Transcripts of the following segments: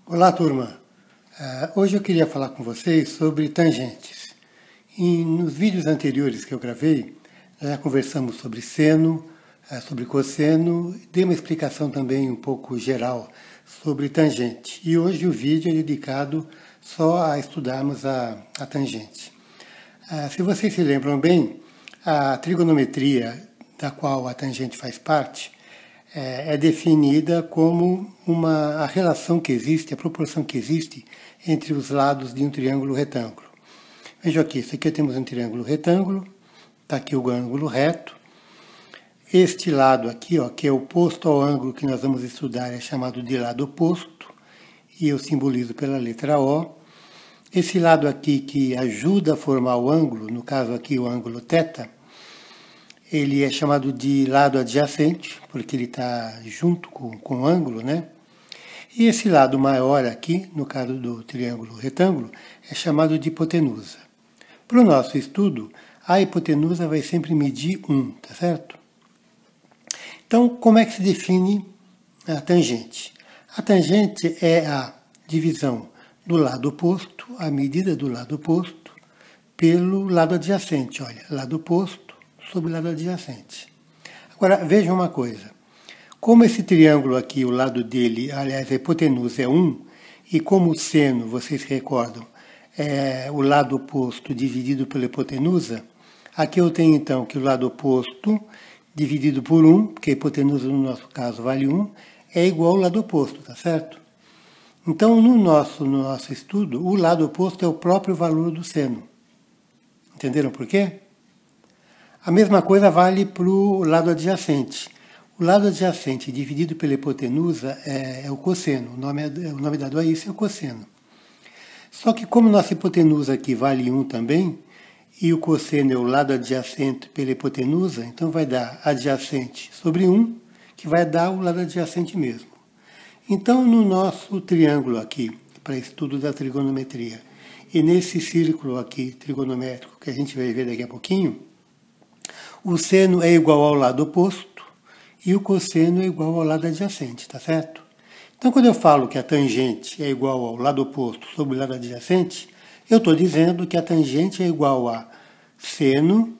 Olá, turma! Hoje eu queria falar com vocês sobre tangentes. Nos vídeos anteriores que eu gravei, já conversamos sobre seno, sobre cosseno, dei uma explicação também um pouco geral sobre tangente. E hoje o vídeo é dedicado só a estudarmos a tangente. Se vocês se lembram bem, a trigonometria da qual a tangente faz parte é definida como a relação que existe, a proporção que existe entre os lados de um triângulo retângulo. Veja aqui, isso aqui temos um triângulo retângulo, está aqui o ângulo reto. Este lado aqui, ó, que é oposto ao ângulo que nós vamos estudar, é chamado de lado oposto, e eu simbolizo pela letra O. Esse lado aqui que ajuda a formar o ângulo, no caso aqui o ângulo θ, ele é chamado de lado adjacente, porque ele está junto com o ângulo, né? E esse lado maior aqui, no caso do triângulo retângulo, é chamado de hipotenusa. Para o nosso estudo, a hipotenusa vai sempre medir 1, tá certo? Então, como é que se define a tangente? A tangente é a divisão do lado oposto, a medida do lado oposto, pelo lado adjacente. Olha, lado oposto sobre o lado adjacente. Agora, vejam uma coisa. Como esse triângulo aqui, o lado dele, aliás, a hipotenusa é 1, e como o seno, vocês se recordam, é o lado oposto dividido pela hipotenusa, aqui eu tenho então que o lado oposto dividido por 1, porque a hipotenusa no nosso caso vale 1, é igual ao lado oposto, tá certo? Então, no nosso estudo, o lado oposto é o próprio valor do seno. Entenderam por quê? A mesma coisa vale para o lado adjacente. O lado adjacente dividido pela hipotenusa é o cosseno. O nome dado a isso é o cosseno. Só que como nossa hipotenusa aqui vale 1 também, e o cosseno é o lado adjacente pela hipotenusa, então vai dar adjacente sobre 1, que vai dar o lado adjacente mesmo. Então, no nosso triângulo aqui, para estudo da trigonometria, e nesse círculo aqui trigonométrico que a gente vai ver daqui a pouquinho, o seno é igual ao lado oposto e o cosseno é igual ao lado adjacente, tá certo? Então, quando eu falo que a tangente é igual ao lado oposto sobre o lado adjacente, eu estou dizendo que a tangente é igual a seno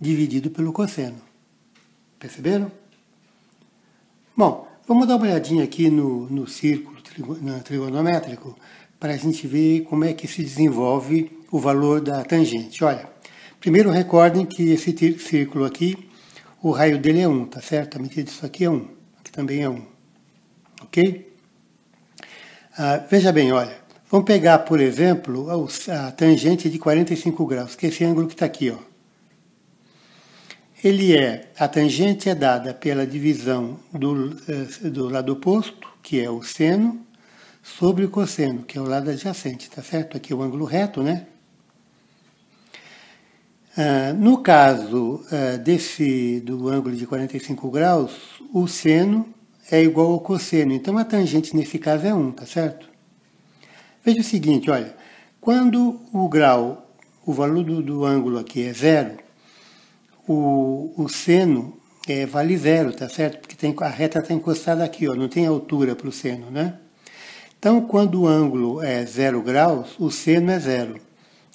dividido pelo cosseno. Perceberam? Bom, vamos dar uma olhadinha aqui no círculo trigonométrico para a gente ver como é que se desenvolve o valor da tangente. Olha, primeiro recordem que esse círculo aqui, o raio dele é 1, tá certo? A medida disso aqui é 1, aqui também é 1, ok? Veja bem, olha, vamos pegar, por exemplo, a tangente de 45 graus, que é esse ângulo que está aqui, ó. A tangente é dada pela divisão do lado oposto, que é o seno, sobre o cosseno, que é o lado adjacente, tá certo? Aqui é o ângulo reto, né? No caso do ângulo de 45 graus, o seno é igual ao cosseno. Então, a tangente nesse caso é 1, tá certo? Veja o seguinte, olha. Quando o valor do ângulo aqui é 0, o seno vale 0, tá certo? Porque a reta está encostada aqui, ó, não tem altura para o seno, né? Então, quando o ângulo é 0 graus, o seno é 0.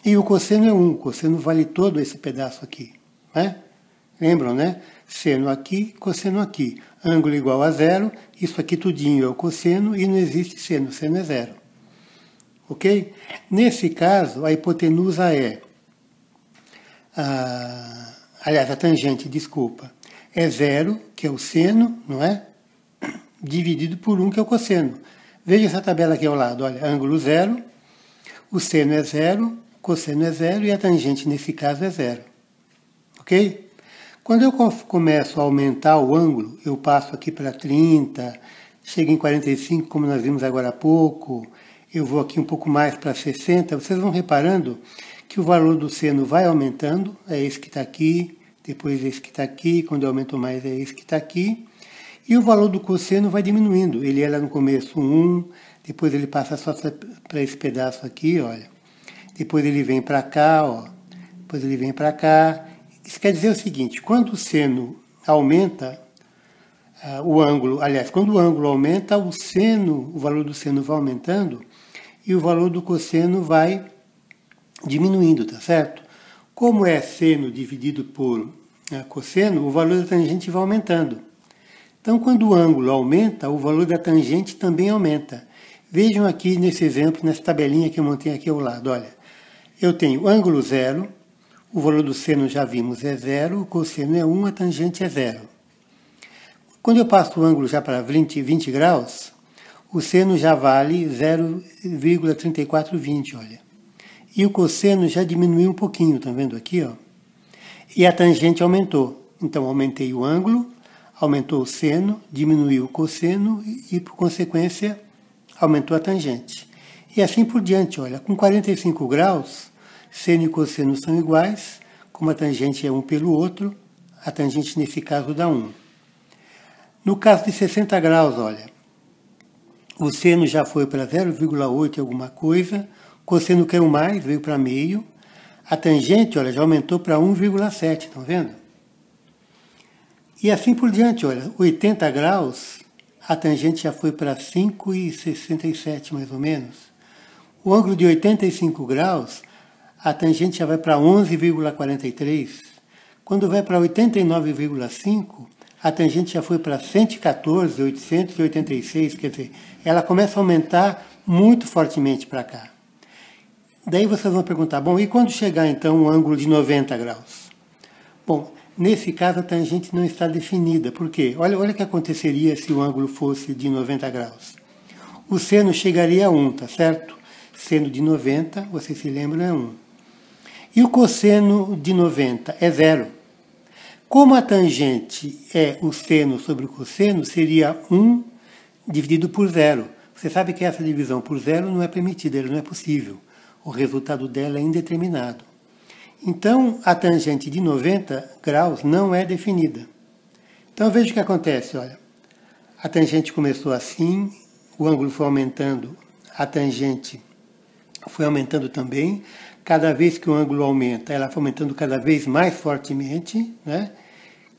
E o cosseno é 1, o cosseno vale todo esse pedaço aqui, né? Lembram, né? Seno aqui, cosseno aqui. Ângulo igual a 0, isso aqui tudinho é o cosseno e não existe seno, o seno é 0. Ok? Nesse caso, a hipotenusa aliás, a tangente, desculpa, é 0, que é o seno, não é? Dividido por 1, que é o cosseno. Veja essa tabela aqui ao lado, olha, ângulo 0, o seno é 0, cosseno é 0 e a tangente nesse caso é 0. Ok? Quando eu começo a aumentar o ângulo, eu passo aqui para 30, chego em 45, como nós vimos agora há pouco, eu vou aqui um pouco mais para 60, vocês vão reparando que o valor do seno vai aumentando, é esse que está aqui, depois esse que está aqui, quando eu aumento mais é esse que está aqui, e o valor do cosseno vai diminuindo, ele era no começo 1, depois ele passa só para esse pedaço aqui, olha. Depois ele vem para cá, ó. Depois ele vem para cá. Isso quer dizer o seguinte, quando o seno aumenta, o ângulo, aliás, quando o ângulo aumenta, o valor do seno vai aumentando e o valor do cosseno vai diminuindo, tá certo? Como é seno dividido por cosseno, o valor da tangente vai aumentando. Então, quando o ângulo aumenta, o valor da tangente também aumenta. Vejam aqui nesse exemplo, nessa tabelinha que eu montei aqui ao lado, olha. Eu tenho ângulo zero, o valor do seno já vimos é zero, o cosseno é 1, a tangente é zero. Quando eu passo o ângulo já para 20 graus, o seno já vale 0,3420, olha. E o cosseno já diminuiu um pouquinho, tá vendo aqui, ó? E a tangente aumentou. Então, aumentei o ângulo, aumentou o seno, diminuiu o cosseno e, por consequência, aumentou a tangente. E assim por diante, olha, com 45 graus, seno e cosseno são iguais, como a tangente é um pelo outro, a tangente nesse caso dá 1. No caso de 60 graus, olha, o seno já foi para 0,8 alguma coisa, o cosseno caiu mais, veio para meio, a tangente, olha, já aumentou para 1,7, estão vendo? E assim por diante, olha, 80 graus, a tangente já foi para 5,67 mais ou menos. O ângulo de 85 graus, a tangente já vai para 11,43. Quando vai para 89,5, a tangente já foi para 114,886, quer dizer, ela começa a aumentar muito fortemente para cá. Daí vocês vão perguntar, bom, e quando chegar então o ângulo de 90 graus? Bom, nesse caso a tangente não está definida, por quê? Olha o que aconteceria se o ângulo fosse de 90 graus. O seno chegaria a 1, tá certo? Seno de 90, vocês se lembram, é 1. E o cosseno de 90 é 0. Como a tangente é o seno sobre o cosseno, seria 1 dividido por 0. Você sabe que essa divisão por 0 não é permitida, ela não é possível. O resultado dela é indeterminado. Então, a tangente de 90 graus não é definida. Então, veja o que acontece, olha. A tangente começou assim, o ângulo foi aumentando, a tangente foi aumentando também. Cada vez que o ângulo aumenta, ela foi aumentando cada vez mais fortemente, né?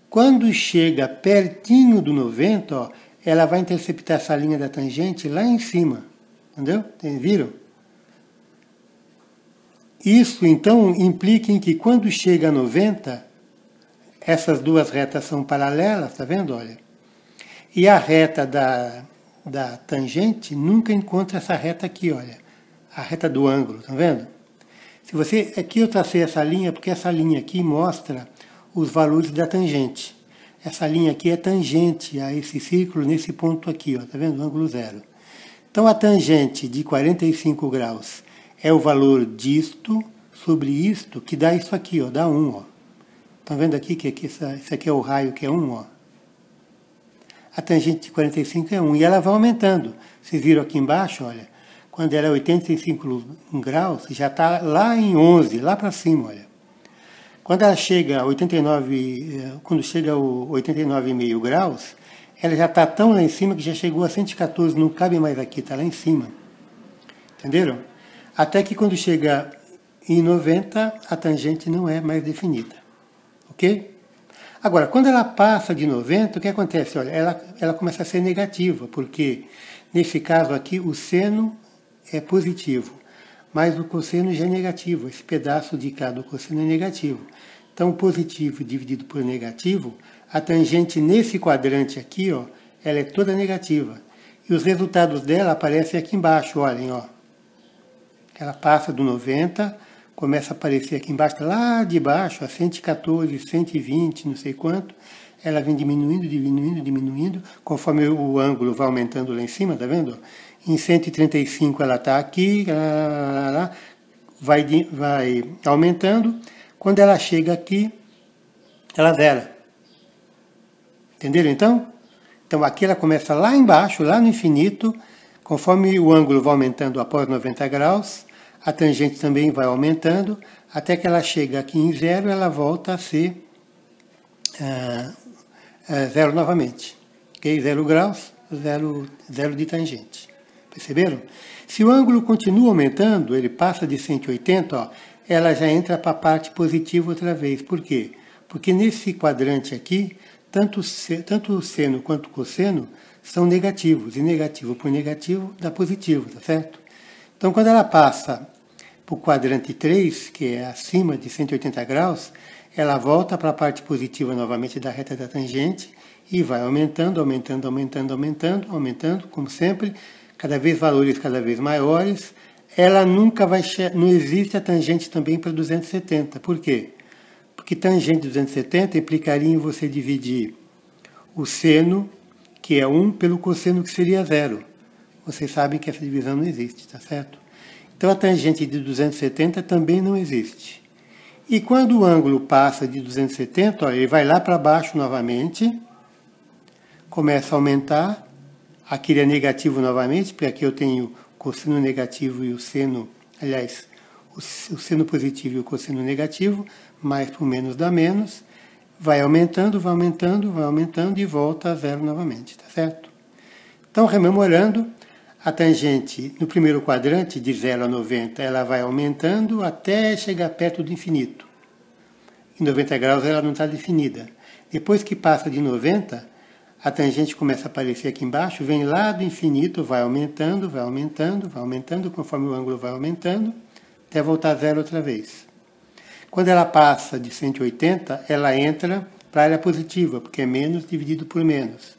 Quando chega pertinho do 90, ó, ela vai interceptar essa linha da tangente lá em cima. Entendeu? Viram? Isso, então, implica em que quando chega a 90, essas duas retas são paralelas, tá vendo? Olha. E a reta da tangente nunca encontra essa reta aqui, olha. A reta do ângulo, tá vendo? Se você, aqui eu tracei essa linha porque essa linha aqui mostra os valores da tangente. Essa linha aqui é tangente a esse círculo nesse ponto aqui, ó, tá vendo? O ângulo zero. Então a tangente de 45 graus é o valor disto sobre isto, que dá isso aqui, ó, dá 1, ó. Estão vendo aqui que isso aqui é o raio que é 1, ó. A tangente de 45 é 1 e ela vai aumentando. Vocês viram aqui embaixo, olha, quando ela é 85 graus, já está lá em 11, lá para cima, olha. Quando ela chega a 89, quando chega a 89,5 graus, ela já está tão lá em cima que já chegou a 114, não cabe mais aqui, está lá em cima. Entenderam? Até que quando chega em 90, a tangente não é mais definida. Ok? Agora, quando ela passa de 90, o que acontece? Olha, ela começa a ser negativa, porque nesse caso aqui o seno é positivo, mas o cosseno já é negativo. Esse pedaço de cá do cosseno é negativo. Então, positivo dividido por negativo, a tangente nesse quadrante aqui, ó, ela é toda negativa. E os resultados dela aparecem aqui embaixo, olhem, ó. Ela passa do 90, começa a aparecer aqui embaixo, lá de baixo, a 114, 120, não sei quanto. Ela vem diminuindo, diminuindo, diminuindo, conforme o ângulo vai aumentando lá em cima, tá vendo? Em 135 ela está aqui, vai aumentando. Quando ela chega aqui, ela zera. Entenderam então? Então aqui ela começa lá embaixo, lá no infinito, conforme o ângulo vai aumentando após 90 graus, a tangente também vai aumentando, até que ela chega aqui em zero, ela volta a ser zero novamente. Okay? 0 graus, zero de tangente. Perceberam? Se o ângulo continua aumentando, ele passa de 180, ó, ela já entra para a parte positiva outra vez. Por quê? Porque nesse quadrante aqui, tanto o seno quanto o cosseno são negativos, e negativo por negativo dá positivo, tá certo? Então, quando ela passa para o quadrante 3, que é acima de 180 graus, ela volta para a parte positiva novamente da reta da tangente e vai aumentando, aumentando, aumentando, aumentando, aumentando, como sempre, cada vez valores cada vez maiores. Ela nunca vai não existe a tangente também para 270. Por quê? Porque tangente de 270 implicaria em você dividir o seno, que é 1, pelo cosseno, que seria 0. Vocês sabem que essa divisão não existe, tá certo? Então a tangente de 270 também não existe. E quando o ângulo passa de 270, olha, ele vai lá para baixo novamente, começa a aumentar, aqui ele é negativo novamente, porque aqui eu tenho o cosseno negativo e o seno, aliás, o seno positivo e o cosseno negativo, mais por menos dá menos, vai aumentando, vai aumentando, vai aumentando e volta a 0 novamente, tá certo? Então, rememorando, a tangente no primeiro quadrante, de 0 a 90, ela vai aumentando até chegar perto do infinito. Em 90 graus ela não está definida. Depois que passa de 90, a tangente começa a aparecer aqui embaixo, vem lá do infinito, vai aumentando, vai aumentando, vai aumentando, conforme o ângulo vai aumentando, até voltar a 0 outra vez. Quando ela passa de 180, ela entra para a área positiva, porque é menos dividido por menos.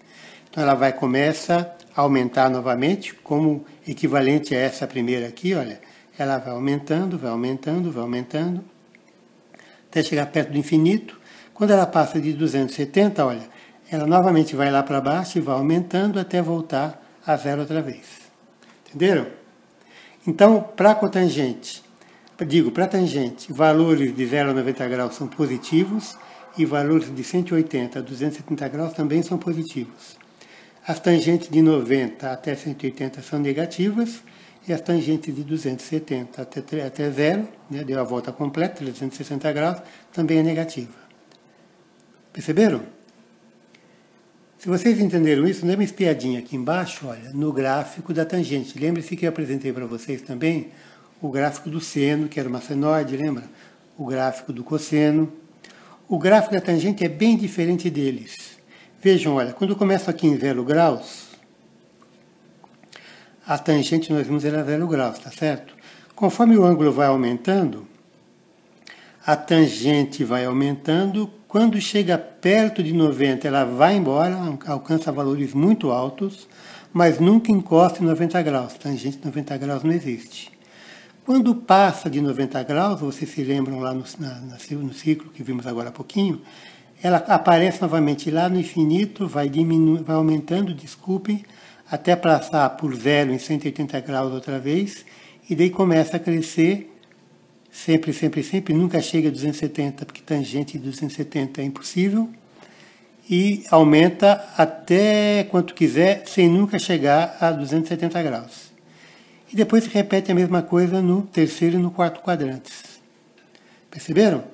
Então ela começa a aumentar novamente, como equivalente a essa primeira aqui, olha. Ela vai aumentando, vai aumentando, vai aumentando, até chegar perto do infinito. Quando ela passa de 270, olha, ela novamente vai lá para baixo e vai aumentando até voltar a 0 outra vez. Entenderam? Então, para a cotangente, para a tangente, valores de 0 a 90 graus são positivos e valores de 180 a 270 graus também são positivos. As tangentes de 90 até 180 são negativas e as tangentes de 270 até 0, né, deu a volta completa, 360 graus, também é negativa. Perceberam? Se vocês entenderam isso, dê uma espiadinha aqui embaixo, olha, no gráfico da tangente. Lembre-se que eu apresentei para vocês também o gráfico do seno, que era uma senoide, lembra? O gráfico do cosseno. O gráfico da tangente é bem diferente deles. Vejam, olha, quando começa aqui em 0 graus, a tangente nós vimos era 0 graus, tá certo? Conforme o ângulo vai aumentando, a tangente vai aumentando. Quando chega perto de 90, ela vai embora, alcança valores muito altos, mas nunca encosta em 90 graus. Tangente de 90 graus não existe. Quando passa de 90 graus, vocês se lembram lá no ciclo que vimos agora há pouquinho, ela aparece novamente lá no infinito, vai aumentando, desculpem, até passar por 0 em 180 graus outra vez, e daí começa a crescer, sempre, sempre, sempre, nunca chega a 270, porque tangente de 270 é impossível, e aumenta até quanto quiser, sem nunca chegar a 270 graus. E depois se repete a mesma coisa no terceiro e no quarto quadrantes. Perceberam?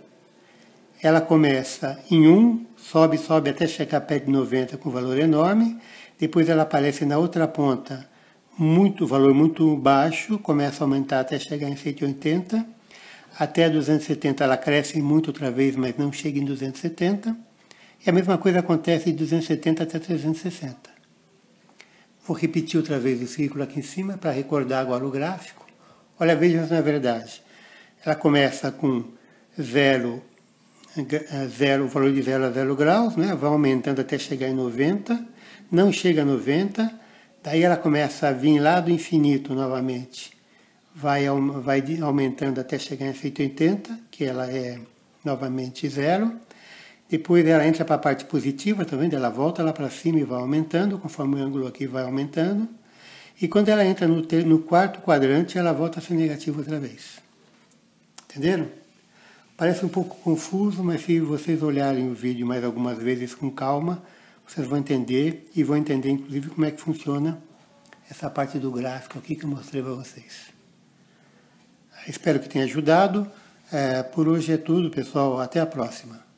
Ela começa em 1, sobe, sobe até chegar perto de 90 com valor enorme, depois ela aparece na outra ponta, valor muito baixo, começa a aumentar até chegar em 180, até 270 ela cresce muito outra vez, mas não chega em 270, e a mesma coisa acontece de 270 até 360. Vou repetir outra vez o círculo aqui em cima para recordar agora o gráfico. Olha, vejam na verdade. Ela começa com 0, o valor de 0 a 0 graus, né? Vai aumentando até chegar em 90, não chega a 90, daí ela começa a vir lá do infinito novamente, vai aumentando até chegar em 180, que ela é novamente 0, depois ela entra para a parte positiva, tá vendo? Ela volta lá para cima e vai aumentando, conforme o ângulo aqui vai aumentando, e quando ela entra no quarto quadrante, ela volta a ser negativa outra vez. Entenderam? Parece um pouco confuso, mas se vocês olharem o vídeo mais algumas vezes com calma, vocês vão entender, e vão entender inclusive como é que funciona essa parte do gráfico aqui que eu mostrei para vocês. Espero que tenha ajudado. Por hoje é tudo, pessoal. Até a próxima.